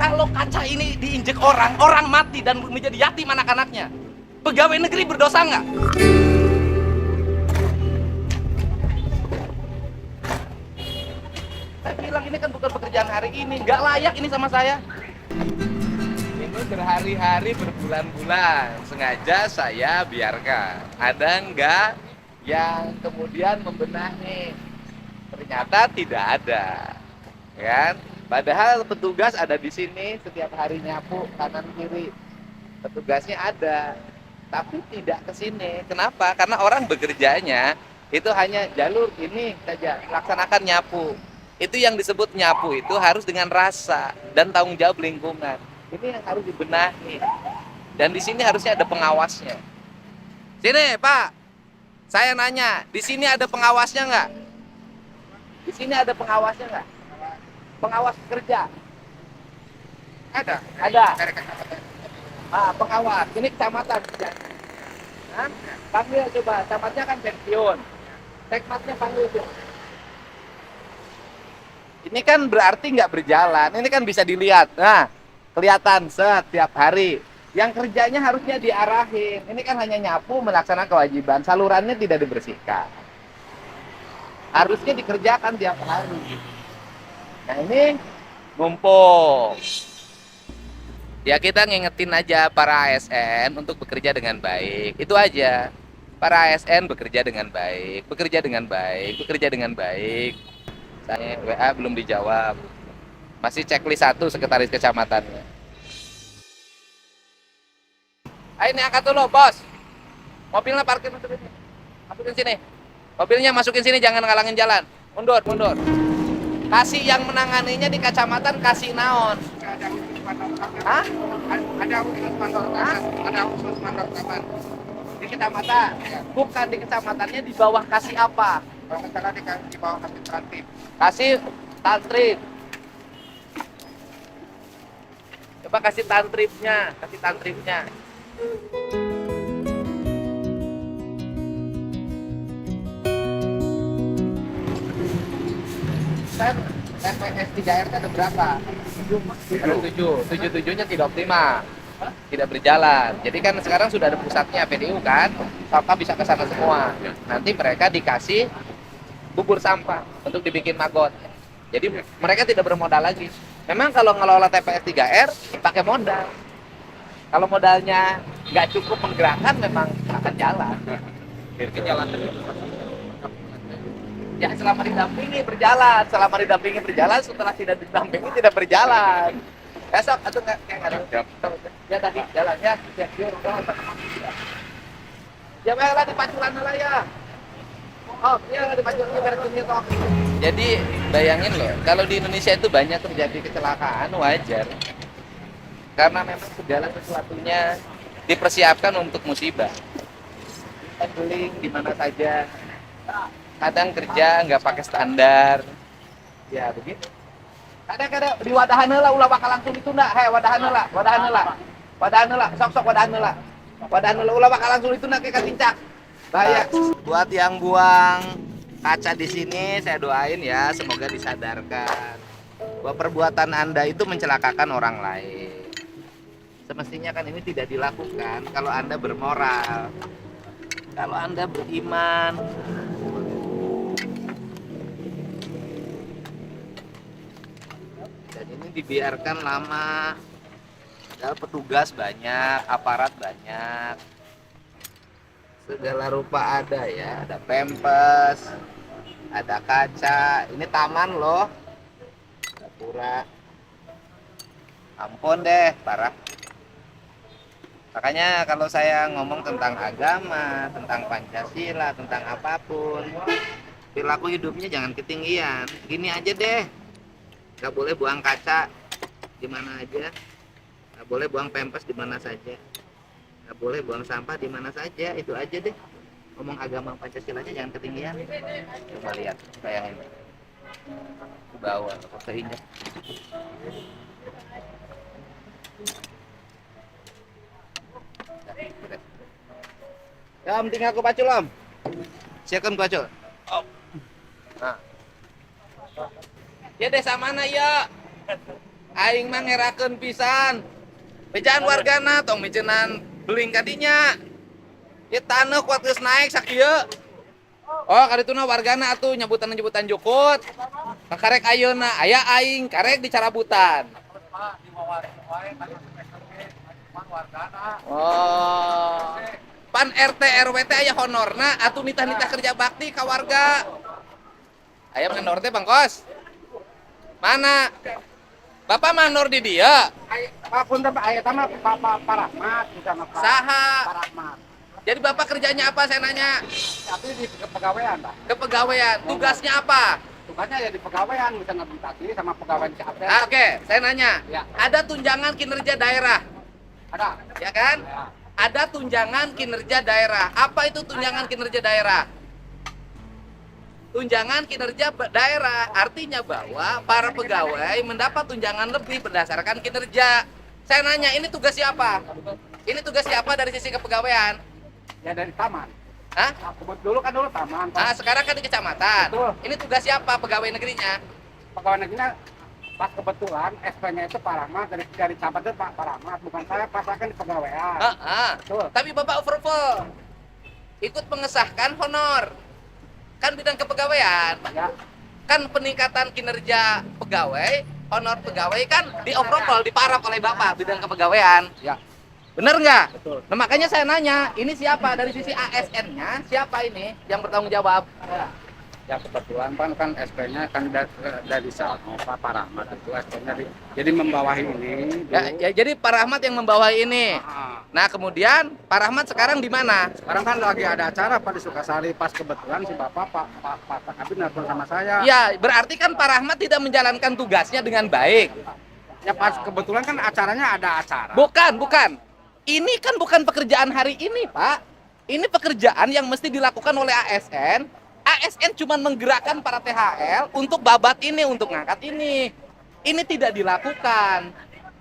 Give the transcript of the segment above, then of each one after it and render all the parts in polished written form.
Kalau kaca ini diinjek orang, orang mati dan menjadi yatim anak-anaknya. Pegawai negeri berdosa nggak? Saya bilang ini kan bukan pekerjaan hari ini, nggak layak ini sama saya. Ini berhari-hari, berbulan-bulan, sengaja saya biarkan. Ada nggak yang kemudian membenahi? Ternyata tidak ada, kan? Padahal petugas ada di sini setiap hari nyapu kanan kiri. Petugasnya ada, tapi tidak ke sini. Kenapa? Karena orang bekerjanya itu hanya jalur ini saja, laksanakan nyapu. Itu yang disebut nyapu itu harus dengan rasa dan tanggung jawab lingkungan. Ini yang harus dibenahi. Dan di sini harusnya ada pengawasnya. Sini, Pak. Saya nanya, di sini ada pengawasnya nggak? Di sini ada pengawasnya nggak? Pengawas kerja. Ada. Pengawas. Ini kecamatan. Hah? Panggil coba. Camatnya kan pensiun. Tekmatnya panggil coba. Ini kan berarti nggak berjalan. Ini kan bisa dilihat. Nah, kelihatan setiap hari. Yang kerjanya harusnya diarahin. Ini kan hanya nyapu, melaksanakan kewajiban. Salurannya tidak dibersihkan. Harusnya dikerjakan tiap hari. Nah ini ngumpul. Ya kita ngingetin aja para ASN untuk bekerja dengan baik. Itu aja. Para ASN bekerja dengan baik, bekerja dengan baik, bekerja dengan baik. Saya WA belum dijawab. Masih checklist 1 sekretaris kecamatannya. Ayo ini angkat dulu, bos. Mobilnya parkir masukin sini. Masukin sini. Mobilnya masukin sini, jangan ngalangin jalan. Mundur, mundur. Kasih yang menanganinya di kecamatan, kasih naon. Hah? Ada khusus mandor taman. Ada khusus mandor taman. Di kecamatan. Bukan di kecamatannya, di bawah kasih apa? Kalau misalnya di bawah kasih transit. Kasih tantrip. Coba kasih tantripnya, kasih tantripnya. TPS 3R ada berapa? 7. 7-7-nya tidak optimal, tidak berjalan. Jadi kan sekarang sudah ada pusatnya PDU kan, sampah bisa ke sana semua. Nanti mereka dikasih bubur sampah untuk dibikin magot. Jadi mereka tidak bermodal lagi. Memang kalau ngelola TPS 3R pakai modal. Kalau modalnya nggak cukup menggerakkan, memang akan jalan. Ke jalan Ya selama didampingi berjalan, setelah tidak didampingi tidak berjalan. Besok atau nggak ada? Ya tadi jalannya, ya baiklah di Pacuran lah ya. Oh iya di Pacuran beresinnya toh. Jadi bayangin loh, kalau di Indonesia itu banyak terjadi kecelakaan wajar. Karena memang segala sesuatunya dipersiapkan untuk musibah. Handling di mana saja. Kadang kerja nggak pakai standar, ya begitu. Kadang-kadang di wadahan lah, ulah bakal langsung itu ndak, wadahan lah, sok wadahan lah, ulah bakal langsung itu ndak kayak cincak. Bahaya. Buat yang buang kaca di sini, saya doain ya, semoga disadarkan bahwa perbuatan Anda itu mencelakakan orang lain. Semestinya kan ini tidak dilakukan kalau Anda bermoral, kalau Anda beriman. Dibiarkan lama, padahal petugas banyak, aparat banyak, segala rupa ada ya, ada pempes, ada kaca, ini taman loh, ada pura, ampun deh, parah. Makanya kalau saya ngomong tentang agama, tentang Pancasila, tentang apapun, perilaku hidupnya jangan ketinggian, gini aja deh. Nggak boleh buang kaca di mana aja, nggak boleh buang pempes di mana saja, nggak boleh buang sampah di mana saja, itu aja deh. Ngomong agama Pancasila aja jangan ketinggian. Coba lihat, bayangin ke bawah, keinjak. Ya, penting aku pacul om. Siapkan pacul. Oh. Nah. Ya desa mana ya? aing mah ngerakeun pisan. Bejaan wargana tong micenan beling kadinya. Ieu taneuh kuat geus naik sakieu. Oh, kadituna wargana atuh nyebutan jukut. Karek ayeuna aya aing karek dicarabutan. Oh. Pan RT RW teh aya honorna atuh nitah-nitah kerja bakti ka warga. Aya mandor teh Bang Kos. Mana? Bapak mandor di dia. Pak punten Pak, aya tama Pak Rahmat bisa Pak. Saha. Pak Rahmat. Jadi Bapak kerjanya apa saya nanya? Tapi di kepegawaian, Pak. Kepegawaian. Tugasnya apa? Tugasnya ya di pegawaian, bisa administrasi sama pegawai di CAP. Oke, saya nanya. Ya. Ada tunjangan kinerja daerah, Ada. ya kan? Ya. Ada tunjangan kinerja daerah. Apa itu tunjangan kinerja daerah? Tunjangan kinerja daerah artinya bahwa para pegawai mendapat tunjangan lebih berdasarkan kinerja. Saya nanya, ini tugas siapa? Ini tugas siapa dari sisi kepegawaian? Ya dari taman. Hah? Dulu kan taman. Ah, sekarang kan di kecamatan. Betul. Ini tugas siapa pegawai negerinya? Pegawai negerinya pas kebetulan SP-nya itu Pak Rahmat dari camat itu Pak Rahmat, bukan saya pasakan di pegawaian. Betul. Tapi Bapak approval. Ikut mengesahkan honor. Kan bidang kepegawaian. Ya. Kan peningkatan kinerja pegawai, honor pegawai kan di-approval, diparaf oleh Bapak bidang kepegawaian. Ya. Bener nggak? Betul. Nah, makanya saya nanya, ini siapa dari sisi ASN-nya? Siapa ini yang bertanggung jawab? Ya kebetulan kan SP-nya kan dari Salmo Pak Rahmat itu SP-nya jadi membawahi ini. Ya, jadi Pak Rahmat yang membawahi ini. Ah. Nah, kemudian Pak Rahmat sekarang di mana? Sekarang kan lagi ada acara Pak di Sukasari, pas kebetulan si Bapak Pak Kabin nelfon sama saya. Ya, berarti kan Pak Rahmat tidak menjalankan tugasnya dengan baik. Ya pas kebetulan kan acaranya ada acara. Bukan. Ini kan bukan pekerjaan hari ini, Pak. Ini pekerjaan yang mesti dilakukan oleh ASN. ASN cuma menggerakkan para THL untuk babat ini, untuk ngangkat ini. Ini tidak dilakukan.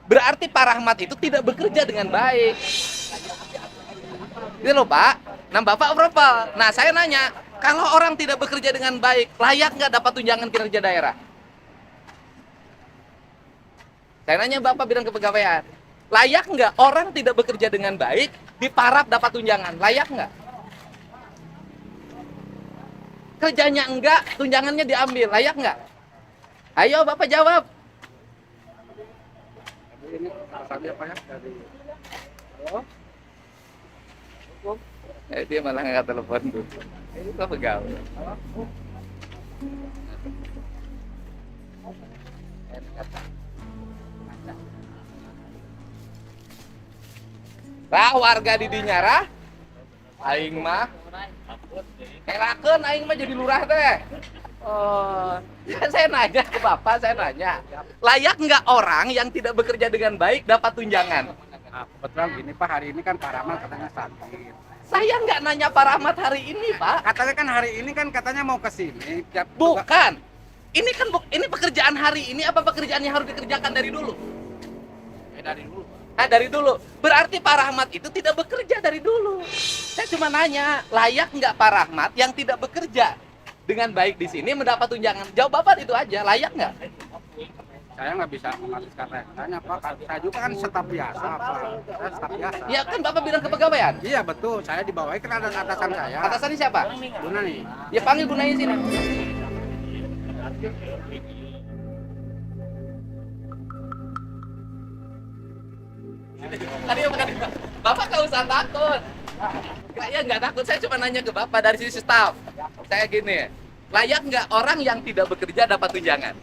Berarti Pak Rahmat itu tidak bekerja dengan baik. Gitu loh, Pak. Nah, Bapak approval. Nah, saya nanya, kalau orang tidak bekerja dengan baik, layak nggak dapat tunjangan kinerja daerah? Saya nanya Bapak bidang kepegawaian. Layak nggak orang tidak bekerja dengan baik, diparaf dapat tunjangan? Layak nggak? Kerjanya enggak, tunjangannya diambil. Layak nggak? Ayo Bapak jawab. Ini tadi apa ya dari Dia malah ngangkat telepon tuh. Itu apa pegawai? Rah warga di dinyarah, aing mah helakeun aing mah jadi lurah teh. Oh, saya nanya ke Bapak, saya nanya, layak nggak orang yang tidak bekerja dengan baik dapat tunjangan? Nah, kebetulan gini Pak, hari ini kan Pak Rahmat katanya sakit. Saya nggak nanya Pak Rahmat hari ini, Pak. Katanya kan hari ini kan katanya mau ke sini. Bukan. Ini kan ini pekerjaan hari ini apa pekerjaan yang harus dikerjakan dari dulu? Dari dulu. Nah, dari dulu. Berarti Pak Rahmat itu tidak bekerja dari dulu. Saya cuma nanya, layak nggak Pak Rahmat yang tidak bekerja dengan baik di sini mendapat tunjangan? Jawab Bapak itu aja, layak nggak? Saya nggak bisa memastikan tanya Pak. Saya juga kan staf biasa Pak. Saya staf biasa. Ya kan Bapak bilang kepegawaian. Iya betul. Saya dibawahi kan ada atasan saya. Atasannya siapa? Buna nih. Ya panggil Bunanya sini. Tadi bukan Bapak nggak usah takut. Kayaknya nggak takut, saya cuma nanya ke Bapak dari sisi staff. Saya gini, layak nggak orang yang tidak bekerja dapat tunjangan?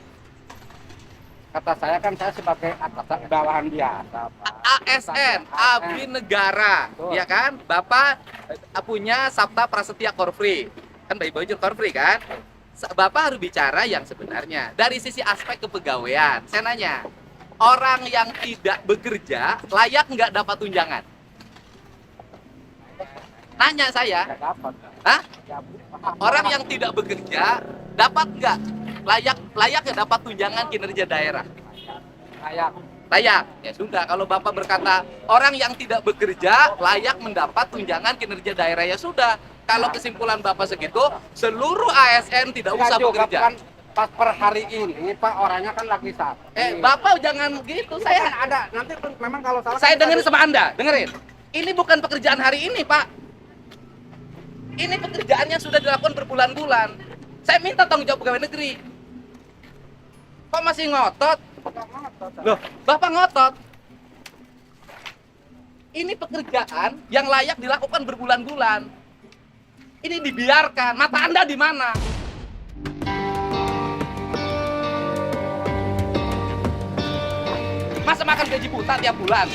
Kata saya kan saya sebagai atasan bawahan biasa Pak. ASN, Abdi Negara, ya kan? Bapak punya Sabta Prasetya Korfri, kan Bayi Bojur Korfri kan? Bapak harus bicara yang sebenarnya dari sisi aspek kepegawaian. Saya nanya, orang yang tidak bekerja layak nggak dapat tunjangan? Nanya saya, Nggak dapat. hah? Orang yang tidak bekerja dapat nggak layak nggak dapat tunjangan kinerja daerah? Layak. Layak. Ya sudah, kalau Bapak berkata orang yang tidak bekerja layak mendapat tunjangan kinerja daerah, ya sudah. Kalau kesimpulan Bapak segitu, seluruh ASN tidak usah bekerja. pas per hari ini Pak orangnya kan lagi sakit. Bapak jangan gitu. Saya Saya kan ada nanti memang kalau salah. saya kan dengerin kita- sama Anda, dengerin. Ini bukan pekerjaan hari ini, Pak. Ini pekerjaan yang sudah dilakukan berbulan-bulan. Saya minta tanggung jawab pegawai negeri. Kok masih ngotot? Loh, Bapak ngotot. Ini pekerjaan yang layak dilakukan berbulan-bulan. Ini dibiarkan. Mata Anda di mana? Masa makan gaji buta tiap bulan?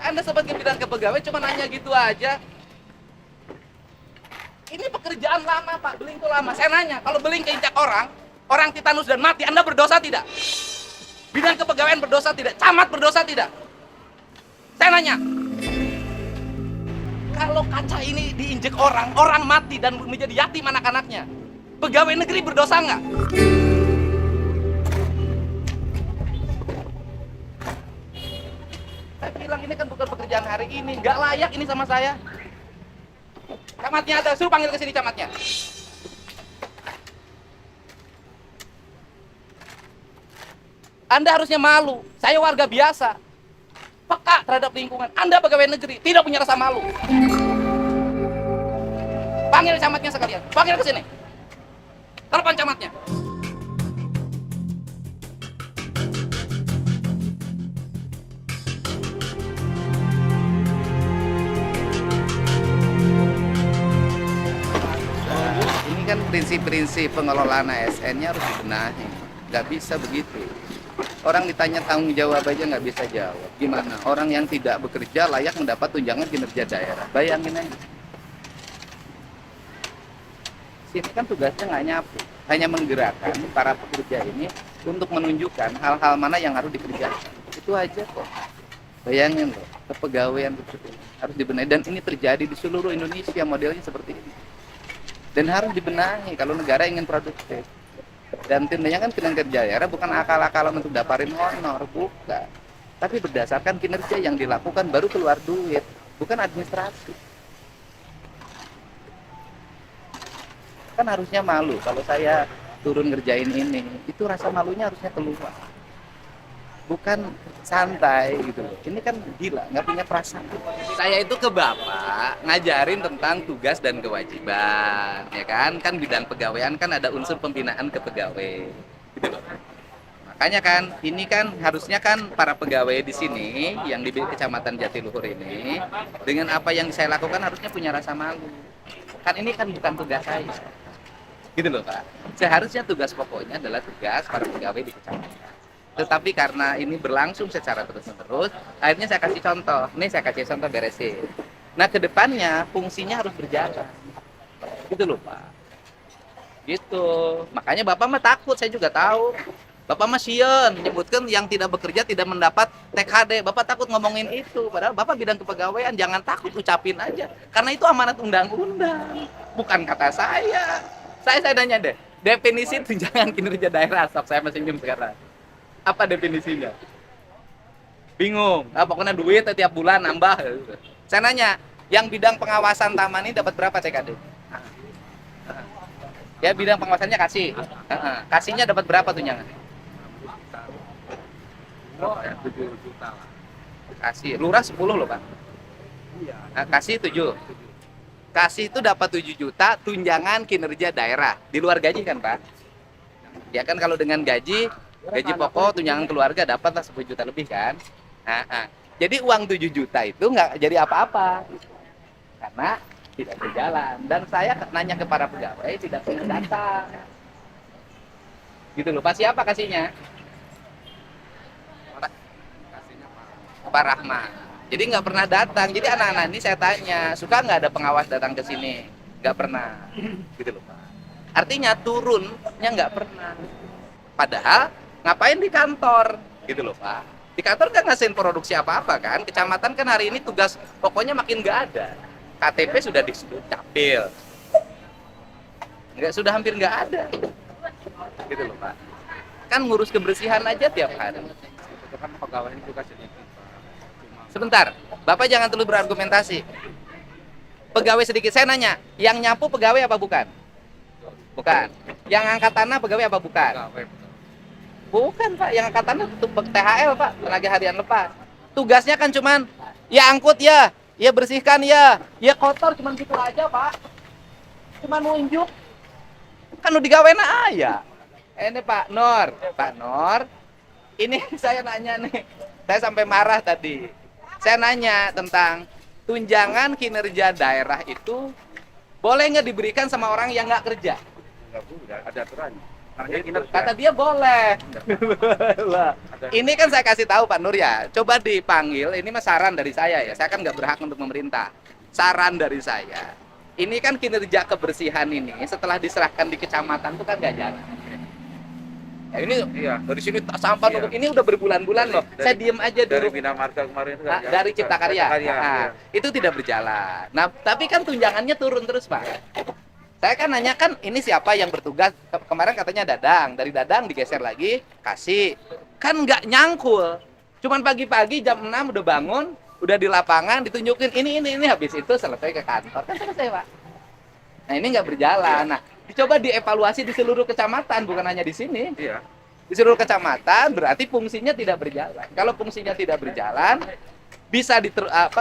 Anda sebagai bidang kepegawaian cuma nanya gitu aja. Ini pekerjaan lama, Pak. Beling itu lama. Saya nanya, kalau beling keinjak orang titanus dan mati, Anda berdosa tidak? Bidang kepegawaian berdosa tidak? Camat berdosa tidak? Saya nanya. Kalau kaca ini diinjek orang mati dan menjadi yatim anak-anaknya. Pegawai negeri berdosa nggak? Saya bilang ini kan bukan pekerjaan hari ini, nggak layak ini sama saya. Camatnya ada, suruh panggil ke sini camatnya. Anda harusnya malu. Saya warga biasa, peka terhadap lingkungan. Anda pegawai negeri, tidak punya rasa malu. Panggil camatnya sekalian, panggil ke sini. Telepon camatnya. Ini kan prinsip-prinsip pengelolaan ASN-nya harus dibenahi. Nggak bisa begitu. Orang ditanya tanggung jawab aja nggak bisa jawab. Gimana? Orang yang tidak bekerja layak mendapat tunjangan kinerja daerah. Bayangin aja. Sini kan tugasnya nggak nyapu. Hanya menggerakkan para pekerja ini untuk menunjukkan hal-hal mana yang harus dikerjakan. Itu aja kok. Bayangin loh, kepegawaian tersebut harus dibenahi. Dan ini terjadi di seluruh Indonesia, modelnya seperti ini. Dan harus dibenahi kalau negara ingin produktif. Dan tindakan kan kinerja daerah bukan akal-akalan untuk daparin honor, bukan. Tapi berdasarkan kinerja yang dilakukan baru keluar duit, bukan administrasi. Kan harusnya malu kalau saya turun ngerjain ini, itu rasa malunya harusnya keluar. Bukan santai gitu loh. Ini kan gila, nggak punya perasaan. Saya itu ke Bapak ngajarin tentang tugas dan kewajiban, ya kan? Kan bidang pegawaian kan ada unsur pembinaan kepegawai, gitu loh. Makanya kan, ini kan harusnya kan para pegawai di sini yang di Kecamatan Jatiluhur ini, dengan apa yang saya lakukan harusnya punya rasa malu. Kan ini kan bukan tugas saya, gitu loh Pak. Seharusnya tugas pokoknya adalah tugas para pegawai di kecamatan. Tetapi karena ini berlangsung secara terus-menerus, akhirnya saya kasih contoh. Nih saya kasih contoh beresin. Nah ke depannya fungsinya harus berjalan. Gitu loh Pak. Gitu. Makanya Bapak mah takut, saya juga tahu. Bapak mah sieun menyebutkan yang tidak bekerja tidak mendapat TKD. Bapak takut ngomongin itu. Padahal Bapak bidang kepegawaian, jangan takut ucapin aja. Karena itu amanat undang-undang. Bukan kata saya. Saya nanya deh, definisi tunjangan kinerja daerah, sok saya masih minum sekarang. Apa definisinya? Bingung. Pokoknya duit tiap bulan nambah. Saya nanya, yang bidang pengawasan taman ini dapat berapa TKD? Ya bidang pengawasannya kasih. Kasihnya dapat berapa tunjangan? 7 juta lah. Kasih. Lurah 10 loh Pak. Iya. Kasih 7. Kasih itu dapat 7 juta tunjangan kinerja daerah. Di luar gaji kan Pak? Ya kan kalau dengan gaji pokok tunjangan keluarga dapatlah 10 juta lebih kan. Jadi uang 7 juta itu nggak jadi apa-apa karena tidak berjalan. Dan saya nanya ke para pegawai tidak punya data. Gitu loh. Pak siapa kasihnya? Pak Rahman. Jadi nggak pernah datang. Jadi anak-anak ini saya tanya, suka nggak ada pengawas datang ke sini? Nggak pernah. Gitu loh Pak. Artinya turunnya nggak pernah. Padahal ngapain di kantor gitu loh Pak. Di kantor kan ngasihin produksi apa-apa kan. Kecamatan kan hari ini tugas pokoknya makin nggak ada. KTP sudah dicapil, nggak, sudah hampir nggak ada gitu loh Pak. Kan ngurus kebersihan aja tiap hari. Itu kan pegawai juga sedikit. Sebentar, Bapak jangan terlalu berargumentasi. Pegawai sedikit, saya nanya, yang nyapu pegawai apa bukan? Bukan. Yang angkat tanah pegawai apa bukan? Bukan Pak, yang angkat tanah THL Pak, tenaga harian lepas. Tugasnya kan cuman ya angkut ya, ya bersihkan ya, ya kotor cuman gitu aja Pak. Cuman nunjuk. Kan udah digawein aja. Ini Pak Nur, ini saya nanya nih, saya sampai marah tadi. Saya nanya tentang tunjangan kinerja daerah itu boleh nggak diberikan sama orang yang nggak kerja? Nggak boleh, ada aturannya. Kata dia boleh. Ini kan saya kasih tahu Pak Nur ya. Coba dipanggil. Ini mah saran dari saya ya. Saya kan nggak berhak untuk memerintah. Saran dari saya. Ini kan kinerja kebersihan ini setelah diserahkan di kecamatan itu kan nggak jalan. Ya ini Iya. dari sini sampah numpuk ini udah berbulan-bulan loh. Saya diem aja Dari dulu. Bina Marga kemarin itu Nah, dari Cipta Karya. Nah, iya. itu tidak berjalan. Nah, tapi kan tunjangannya turun terus Pak. Saya kan nanya kan ini siapa yang bertugas, kemarin katanya Dadang, dari Dadang digeser lagi, kasih. Kan nggak nyangkul, cuman pagi-pagi jam 6 udah bangun, udah di lapangan, ditunjukin ini, habis itu selesai ke kantor, kan selesai Pak. Nah ini nggak berjalan, nah dicoba dievaluasi di seluruh kecamatan, bukan hanya di sini. Iya. Di seluruh kecamatan berarti fungsinya tidak berjalan. Kalau fungsinya tidak berjalan, bisa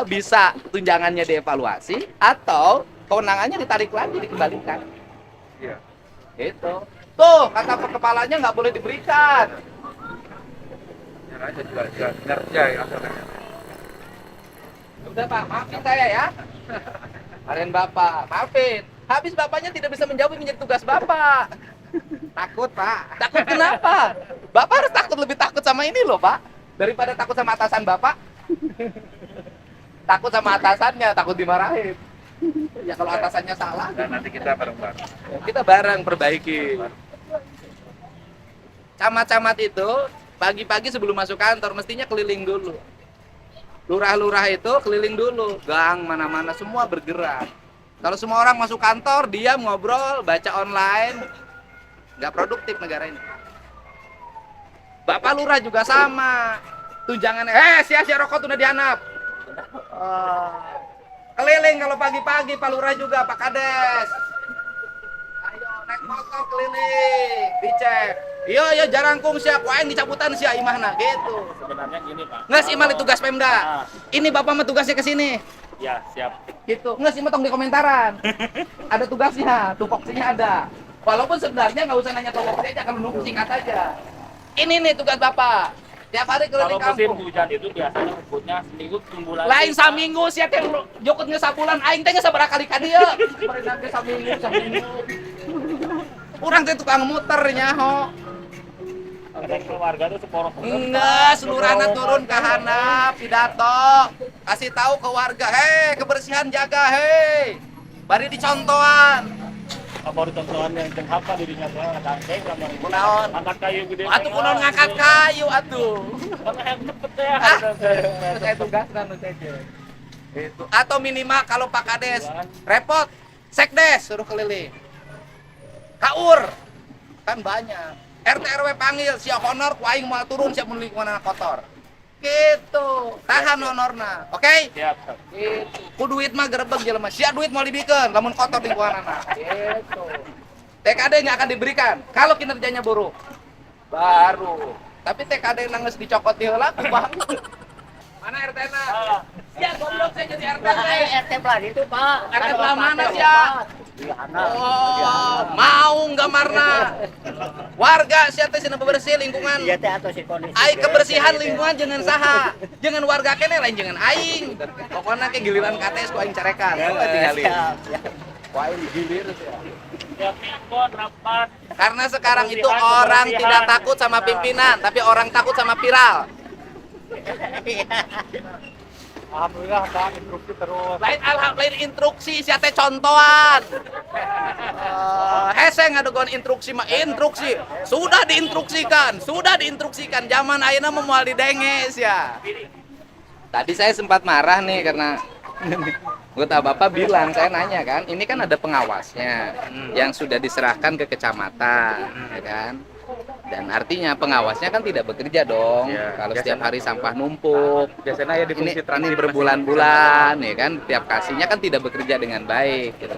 bisa tunjangannya dievaluasi atau kewenangannya ditarik lagi, dikembalikan. Iya. Itu. Tuh, kata kepalanya nggak boleh diberikan. Yang aja juga kinerja ya asalnya. Udah Pak, maafin saya ya. Kalian Bapak, maafin. Habis Bapaknya tidak bisa menjawab yang menjadi tugas Bapak. Takut, Pak. Takut kenapa? Bapak harus lebih takut sama ini loh Pak. Daripada takut sama atasan Bapak. Takut sama atasannya, takut dimarahin. Ya kalau atasannya salah, Dan nanti kita bareng-bareng. kita bareng perbaiki. Camat-camat itu pagi-pagi sebelum masuk kantor mestinya keliling dulu. Lurah-lurah itu keliling dulu, gang mana-mana semua bergerak. Kalau semua orang masuk kantor, diam ngobrol, baca online, nggak produktif negara ini. Bapak lurah juga sama. Tunjangan, sia-sia rokok tuh udah dihanap. Keliling kalau pagi-pagi, Pak Lurah juga, Pak Kades. Ayo naik motor keliling, dicek. Iya jarangkung siap, wae dicabutan siap imahna gitu. Sebenarnya gini Pak. Nggak sih mal itu tugas Pemda. Ini Bapak mah tugasnya ke sini. Ya siap. Gitu. Nggak sih mah tong di komentaran. Ada tugasnya, tupoksinya ada. Walaupun sebenarnya nggak usah nanya tupoksinya aja, kalau nunggu singkat aja. Ini nih tugas Bapak. Tiap hari keliling Kalau musim kampung. hujan itu biasanya kebutnya seminggu bulan. Lain saminggu sia teh jokotnya sabulan aing teh sabaraha kali ka dieu. Bari nanti saminggu. Urang teh tukang muter nyaho. Kadang keluarga tuh seporok. Enggak, seluruhna turun ke handap pidato. Kasih tahu ke warga, kebersihan jaga, bari dicontohan. Apa ditontonan yang jeung apa dirinya teh ngangkeng gambar Kunaon? angkat kayu gede. Atuh kunaon ngangkat kayu atuh. Mana yang cepet ya. Saya tugasna nu teh. Itu. Atau minimal kalau Pak Kades repot, sekdes suruh keliling. Kaur kan banyak. RT RW panggil, siap honor, ku aing mau turun siap mun lingkungan kotor. Gitu. Tahan honorna. Oke? Siap. Gitu. Ku duit mah gerebeg jelema. Sia duit mau dibikeun lamun kotor lingkunganna. Gitu. TKD nggak akan diberikan kalau kinerjanya buruk. Baru. Tapi TKD nangis dicokot di heula ku bang. Mana RT-na? Ya goblok saya jadi RT. RT pelan itu Pak. RT pelan mana sih ya? Oh, mau nggak Marna? Warga siapa sih bebersih lingkungan? Iya teh atau si kondisi. Aing kebersihan lingkungan jangan saha, jangan warga kene lain jangan aing. Pokoknya ke giliran KTS ku aing carekan. Tinggalin. Ku aing digilir ya. Tiap minggu rapat. Karena sekarang itu orang tidak takut sama pimpinan, tapi orang takut sama viral. Alhamdulillah, Pak, instruksi terus. Lain instruksi sia teh contohan. Hese ngadogon instruksi mah instruksi. Sudah diinstruksikan. Zaman ayeuna mah moal didenge sia. Tadi saya sempat marah nih karena anggota Bapak bilang, saya nanya kan, ini kan ada pengawasnya yang sudah diserahkan ke kecamatan, ya kan? Dan artinya pengawasnya kan tidak bekerja dong. Ya, Kalau biasanya. setiap hari sampah numpuk, Biasanya ya di fungsi ini transit berbulan-bulan, ya kan? Tiap kasihnya kan tidak bekerja dengan baik. Gitu.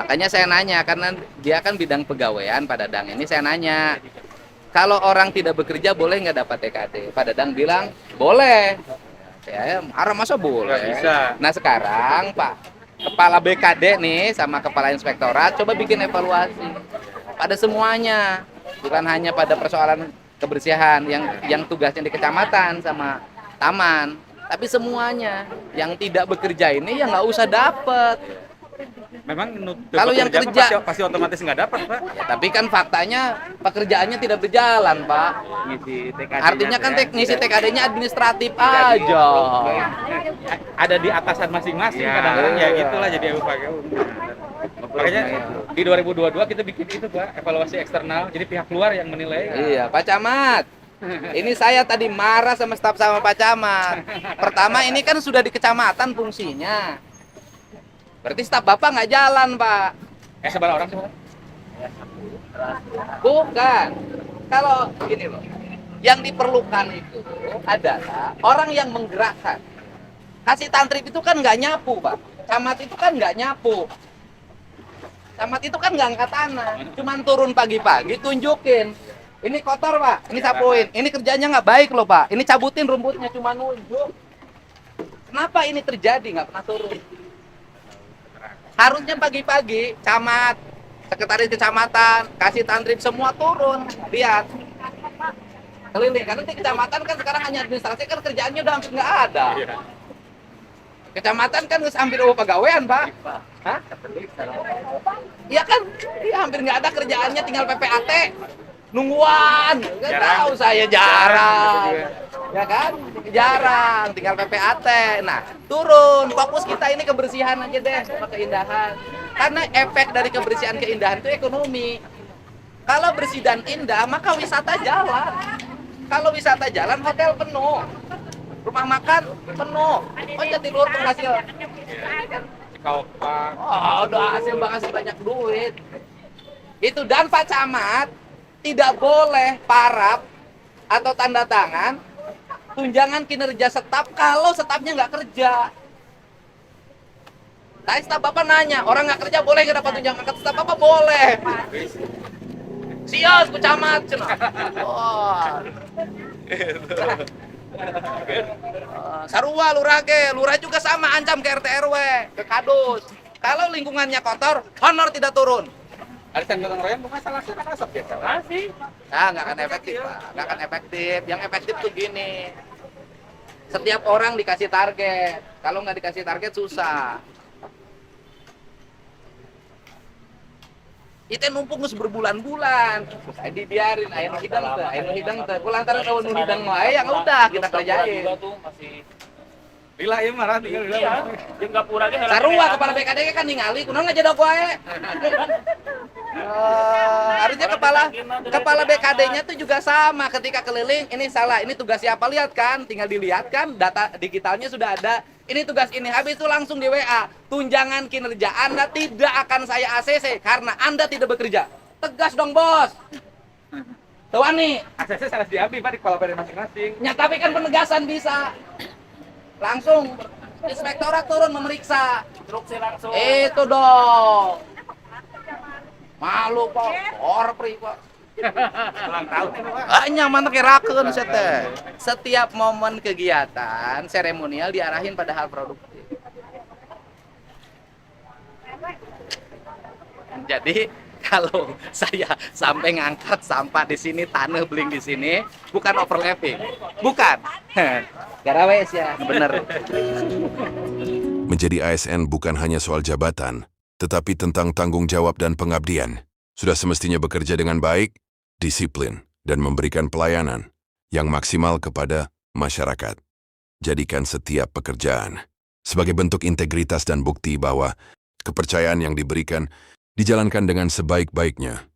Makanya saya nanya, karena dia kan bidang pegawaian Pak Dadang. Ini saya nanya, kalau orang tidak bekerja boleh nggak dapat TKD? Pak Dadang bilang, boleh. Saya marah, masa boleh? Nggak bisa. Nah sekarang Pak Kepala BKD nih sama Kepala Inspektorat coba bikin evaluasi pada semuanya. Bukan hanya pada persoalan kebersihan yang tugasnya di kecamatan sama taman. Tapi semuanya yang tidak bekerja ini ya nggak usah dapat. Memang Kalau yang kerja pasti otomatis nggak dapat, Pak. ya, tapi kan faktanya pekerjaannya tidak berjalan, Pak. Ngisi TKD-nya Artinya kan ya. teknisi TKD-nya administratif aja. Ada di atasan masing-masing Ya. kadang-kadang ya gitulah jadi UPKU. Makanya di 2022 kita bikin itu, Pak, evaluasi eksternal. Jadi pihak luar yang menilai. Iya, Pak Camat. Ini saya tadi marah sama staf sama Pak Camat. Pertama ini kan sudah di kecamatan fungsinya. Berarti staf Bapak nggak jalan, Pak. Seberapa orang sih, Pak? Bukan. Kalau gini loh, yang diperlukan itu adalah orang yang menggerakkan. Kasih tantrip itu kan nggak nyapu, Pak. Camat itu kan nggak nyapu. Camat itu kan nggak angkat tanah. Cuman turun pagi-pagi, tunjukin. Ini kotor, Pak. Ini sapuin. Ini kerjanya nggak baik loh, Pak. Ini cabutin rumputnya, cuma nunjuk. Kenapa ini terjadi? Nggak pernah turun. Harusnya pagi-pagi, camat, sekretaris kecamatan, kasih tantrip semua turun, lihat. Keliling, karena di kecamatan kan sekarang hanya administrasi, kan kerjaannya udah hampir nggak ada. Kecamatan kan hampir pegawaian, Pak. Hah? Iya kan, iya hampir nggak ada kerjaannya, tinggal PPAT. Nungguan, nggak tahu saya jarang. Ya kan, jarang, tinggal PPAT. Nah, turun, fokus kita ini kebersihan aja deh, sama keindahan. Karena efek dari kebersihan keindahan itu ekonomi. Kalau bersih dan indah, maka wisata jalan. Kalau wisata jalan, hotel penuh. Rumah makan penuh. Oh, Jatiluhur penghasil. Cikaupak. Oh, udah hasil banyak duit. Itu, dan Pak Camat tidak boleh paraf atau tanda tangan tunjangan kinerja staf kalau stafnya nggak kerja. Tadi staf Bapak nanya, orang nggak kerja boleh nggak dapat tunjangan? Kata staf Bapak boleh. Sios, ku camat. Wah. Sarua lurah ge, lurah juga sama ancam ke RT RW, ke kadus. Kalau lingkungannya kotor, honor tidak turun. Arisan gotong royong bukan salah sih, asap biasa. Masih. Nah, nggak akan efektif, Pak. Nggak akan efektif. Yang efektif tuh gini. Setiap orang dikasih target. Kalau nggak dikasih target, susah. Itu numpuk ngus berbulan-bulan. Saya dibiarin, ayo hidang teh. Kulantaran kalau hidang wae, yang udah kita kerjain. Lila ieu marah tinggal lila. Iya, jeung gapura ge Sarua kepala BKD kan ningali, kunaon ngajadok wae. Harusnya kepala BKD-nya tuh juga sama, ketika keliling ini salah, ini tugas siapa, lihat kan, tinggal dilihat kan, data digitalnya sudah ada, ini tugas ini, habis itu langsung di WA, tunjangan kinerja Anda tidak akan saya ACC karena Anda tidak bekerja. Tegas dong, Bos. Tuan nih, ACC salah diambil, Pak, di kepala badan masing-masing. ya tapi kan penegasan bisa. Langsung inspektorat turun memeriksa. instruksi langsung. Itu dong. Malu, Pak. Orpri, Pak. Ulang tahun ini, Pak. Hanya mana kerakeun teh. Setiap momen kegiatan seremonial diarahin pada hal produktif. Jadi kalau saya sampai ngangkat sampah di sini, tanah beling di sini, bukan overlapping. Bukan. Garawes ya, bener. Menjadi ASN bukan hanya soal jabatan, tetapi tentang tanggung jawab dan pengabdian. Sudah semestinya bekerja dengan baik, disiplin, dan memberikan pelayanan yang maksimal kepada masyarakat. Jadikan setiap pekerjaan sebagai bentuk integritas dan bukti bahwa kepercayaan yang diberikan dijalankan dengan sebaik-baiknya.